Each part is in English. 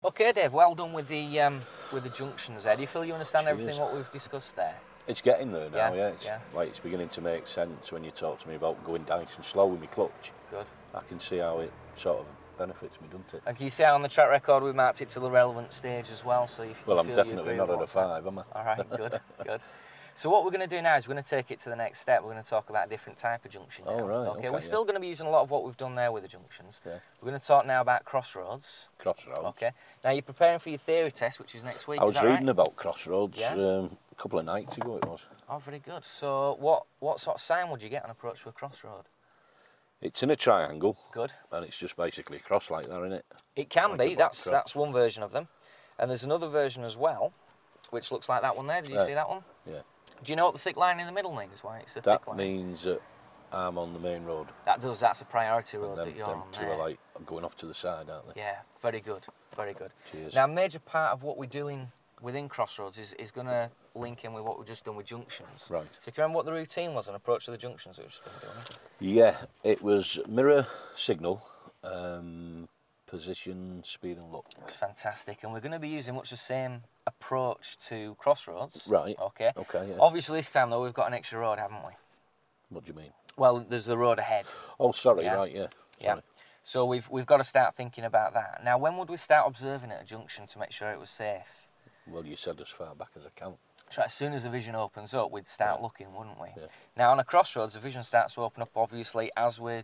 Okay, Dave. Well done with the junctions there. Do you feel you understand everything what we've discussed there? It's getting there now. Yeah, It's like it's beginning to make sense when you talk to me about going nice and slow with my clutch. Good. I can see how it sort of benefits me, doesn't it? And can you see how on the track record we marked it to the relevant stage as well? So if well, you I'm feel definitely you agree not with at a what's 5, am I? All right, good, good. So what we're going to do now is we're going to take it to the next step. We're going to talk about a different type of junction now. Oh, right, okay, we're still going to be using a lot of what we've done there with the junctions. Yeah. We're going to talk now about crossroads. Crossroads. Okay. Now you're preparing for your theory test, which is next week. I was reading right? about crossroads Yeah? a couple of nights ago. It was. Oh, very good. So what sort of sign would you get on approach to a crossroad? It's in a triangle. Good. And it's just basically a cross like that, isn't it? It can like be. That's one version of them, and there's another version as well, which looks like that one there. Did you see that one? Yeah. Do you know what the thick line in the middle means? Why it's a that thick line? means that I'm on the main road. That does. That's a priority road And that you're them on two there. are like going off to the side, aren't they? Yeah, very good, very good. Cheers. Now, a major part of what we're doing within Crossroads is going to link in with what we've just done with junctions. Right. So, can you remember what the routine was on approach to the junctions that we've just been doing? Yeah, it was mirror, signal, position, speed and look. It's fantastic, and we're going to be using much the same approach to Crossroads. Right. Okay. Okay, yeah. Obviously, this time though, we've got an extra road, haven't we? What do you mean? Well, there's the road ahead. Oh, sorry, Yeah. right, yeah. Yeah. Sorry. So we've got to start thinking about that. Now, when would we start observing at a junction to make sure it was safe? Well, you said as far back as I can. So as soon as the vision opens up, we'd start looking, wouldn't we? Yeah. Now, on a crossroads, the vision starts to open up, obviously, as we're,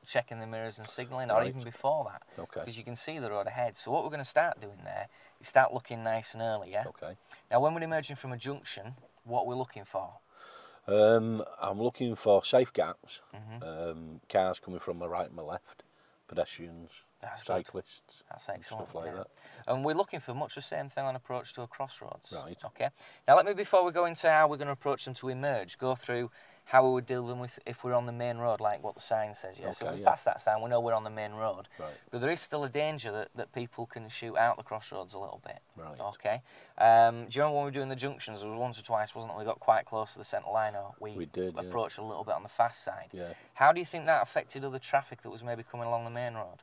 checking the mirrors and signalling, or Right. even before that. Okay. Because you can see the road ahead. So what we're going to start doing there is start looking nice and early, yeah? Okay. Now, when we're emerging from a junction, what we're looking for? I'm looking for safe gaps, Mm-hmm. cars coming from my right and my left, pedestrians, That's good. cyclists, That's excellent. stuff like that. And we're looking for much the same thing on approach to a crossroads. Right. Okay. Now let me, before we go into how we're going to approach them to emerge, go through how we would deal with them with if we're on the main road, like what the sign says. Yeah. So if Okay, we yeah. pass that sign, we know we're on the main road. Right. But there is still a danger that people can shoot out the crossroads a little bit. Right. Okay. Do you remember when we were doing the junctions? There was once or twice, wasn't it? We got quite close to the centre line, or We did, yeah. approached a little bit on the fast side. Yeah. How do you think that affected other traffic that was maybe coming along the main road?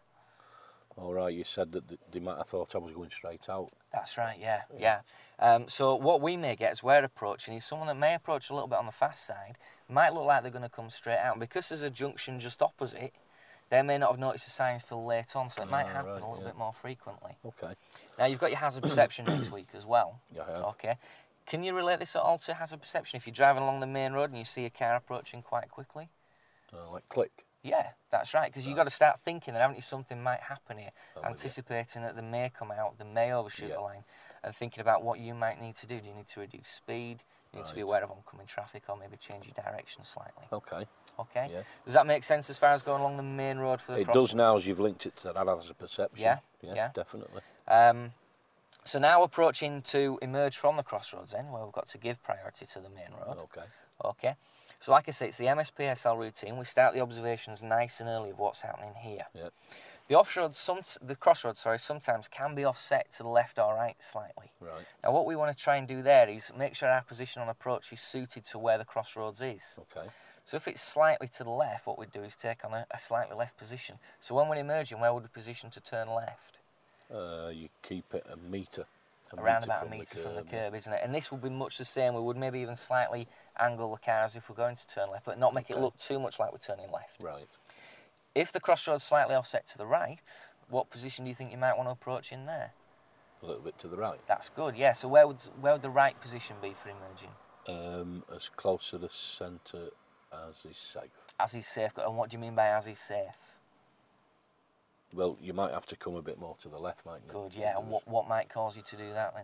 All right, you said that they might have thought I was going straight out. That's right, yeah. So what we may get as we're approaching is someone that may approach a little bit on the fast side, might look like they're going to come straight out. And because there's a junction just opposite, they may not have noticed the signs till late on, so it might happen a little bit more frequently. Okay. Now, you've got your hazard perception next week as well. Yeah, I have. Okay. Can you relate this at all to hazard perception? If you're driving along the main road and you see a car approaching quite quickly? Like click. Yeah, that's right, because you've got to start thinking that, haven't you, something might happen here, anticipating that they may come out, they may overshoot the line, and thinking about what you might need to do. Do you need to reduce speed? Do you need to be aware of oncoming traffic, or maybe change your direction slightly? Okay. Okay. Yeah. Does that make sense as far as going along the main road for the It crossroads? does now, as you've linked it to that as a perception. Yeah, Yeah, yeah. definitely. So now approaching to emerge from the crossroads then, where we've got to give priority to the main road. Okay. Okay. So like I say, it's the MSPSL routine. We start the observations nice and early of what's happening here. Yeah. The crossroads, sometimes can be offset to the left or right slightly. Right. Now what we want to try and do there is make sure our position on approach is suited to where the crossroads is. Okay. So if it's slightly to the left, what we'd do is take on a slightly left position. So when we're emerging, where would we position to turn left? You keep it a metre. Around about a metre from the curb, isn't it? And this would be much the same. We would maybe even slightly angle the cars if we're going to turn left, but not make it look too much like we're turning left. Right. If the crossroads slightly offset to the right, what position do you think you might want to approach in there? A little bit to the right. That's good, yeah. So where would the right position be for emerging? As close to the centre as is safe. As is safe. And what do you mean by as is safe? Well, you might have to come a bit more to the left, mightn't you? Good, yeah. And what might cause you to do that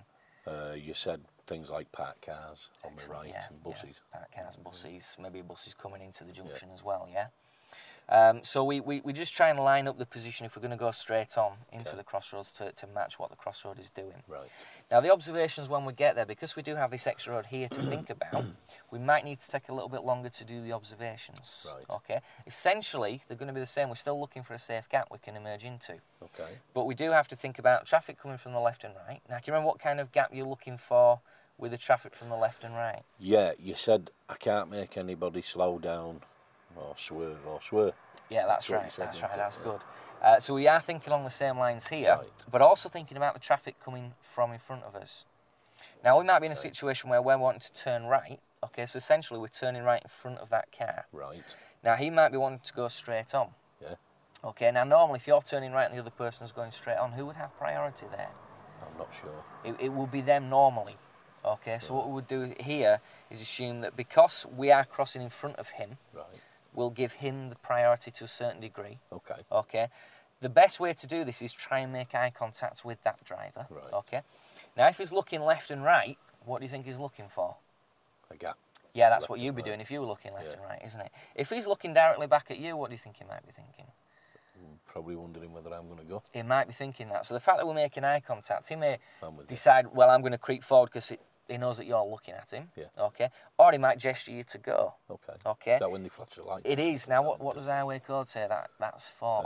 then? You said things like parked cars on the right and buses. Yeah. Parked cars, buses, maybe buses coming into the junction as well, yeah? So we just try and line up the position if we're going to go straight on into the crossroads to match what the crossroad is doing. Right. Now the observations when we get there, because we do have this extra road here to think about, we might need to take a little bit longer to do the observations. Right. Okay. Essentially, they're going to be the same. We're still looking for a safe gap we can emerge into. Okay. But we do have to think about traffic coming from the left and right. Now, can you remember what kind of gap you're looking for with the traffic from the left and right? Yeah, you said I can't make anybody slow down or swerve or swerve. Yeah, that's what you right. said, That's wasn't right. it? That's Yeah. good. So we are thinking along the same lines here, Right. but also thinking about the traffic coming from in front of us. Now, we might be in a situation where we're wanting to turn right. Okay, so essentially we're turning right in front of that car. Right. Now, he might be wanting to go straight on. Yeah. Okay, now normally if you're turning right and the other person's going straight on, who would have priority there? I'm not sure. It would be them normally. Okay, so what we would do here is assume that because we are crossing in front of him, Right. we'll give him the priority to a certain degree. Okay. Okay. The best way to do this is try and make eye contact with that driver. Right. Okay. Now, if he's looking left and right, what do you think he's looking for? A gap. Yeah, that's Left what you'd and be right. doing if you were looking left Yeah. and right, isn't it? If he's looking directly back at you, what do you think he might be thinking? Probably wondering whether I'm going to go. He might be thinking that. So the fact that we're making eye contact, he may I'm with you. decide, well, I'm going to creep forward because he knows that you're looking at him. Yeah. Okay. Or he might gesture you to go. Okay. Okay. Is that when they flash the light? It is. Now, what does highway code say that's for?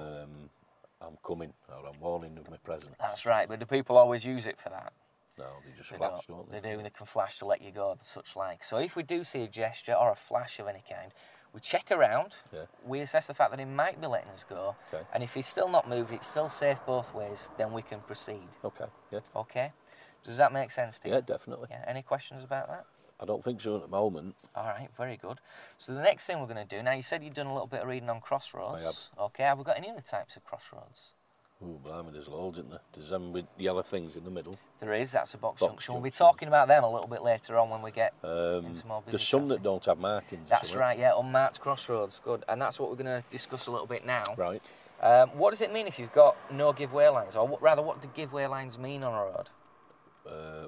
I'm coming, or I'm warning of my presence. That's right. But do people always use it for that? No, they just They flash, don't they? They do. They can flash to let you go, such like. So if we do see a gesture or a flash of any kind, we check around. Yeah. We assess the fact that he might be letting us go. Okay. And if he's still not moving, it's still safe both ways, then we can proceed. Okay. Yeah. Okay? Does that make sense to you? Yeah, definitely. Yeah. Any questions about that? I don't think so at the moment. All right, very good. So the next thing we're going to do, now you said you've done a little bit of reading on Crossroads. I have. Okay, have we got any other types of Crossroads? Ooh, blimey, there's loads, isn't there? There's them with yellow things in the middle. There is, that's a box Box junction. We'll be junction. talking about them a little bit later on when we get into more busy There's some traffic. that don't have markings. That's isn't right, yeah, unmarked crossroads, good. And that's what we're going to discuss a little bit now. it? Right. What does it mean if you've got no give-way lines? Or rather, what do give-way lines mean on a road?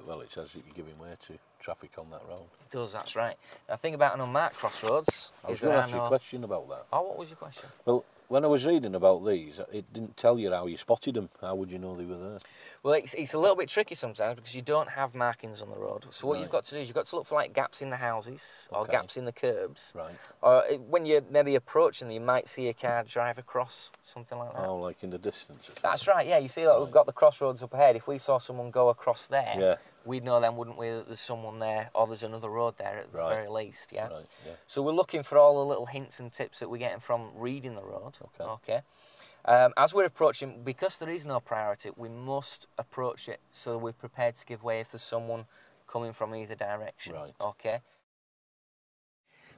Well, it says that you're giving way to traffic on that road. It does, that's right. Now, the thing about an unmarked crossroads I was is going to there ask you are a no... question about that. Oh, what was your question? Well, when I was reading about these, it didn't tell you how you spotted them. How would you know they were there? Well, it's a little bit tricky sometimes because you don't have markings on the road. So what Right. you've got to do is you've got to look for like gaps in the houses or Okay. gaps in the curbs. Right. Or when you're maybe approaching them, you might see a car drive across, something like that. Oh, like in the distance. That's right, yeah. You see that we've got the crossroads up ahead. If we saw someone go across there, Yeah. we'd know then, wouldn't we, that there's someone there or there's another road there at the Right. very least, yeah? Right, yeah. So we're looking for all the little hints and tips that we're getting from reading the road. Okay. As we're approaching, because there is no priority, we must approach it so we're prepared to give way if there's someone coming from either direction. Right. Okay.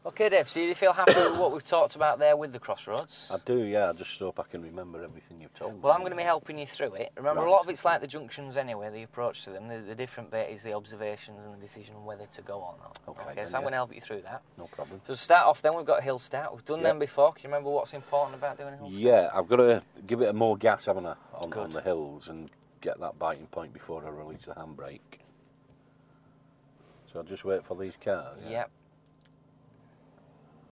Okay, Dave, so do you feel happy with what we've talked about there with the crossroads? I do, yeah. I just hope I can remember everything you've told me. Well, I'm going to be helping you through it. Remember, a Right. lot of it's like the junctions anyway, the approach to them. The different bit is the observations and the decision on whether to go or not. Okay, so then, I'm yeah. going to help you through that. No problem. So to start off then, we've got a hill start. We've done Yeah. them before. Can you remember what's important about doing a hill start? Yeah, I've got to give it a more gas, haven't I, on Good. the hills and get that biting point before I release the handbrake. So I'll just wait for these cars. Yeah. Yep.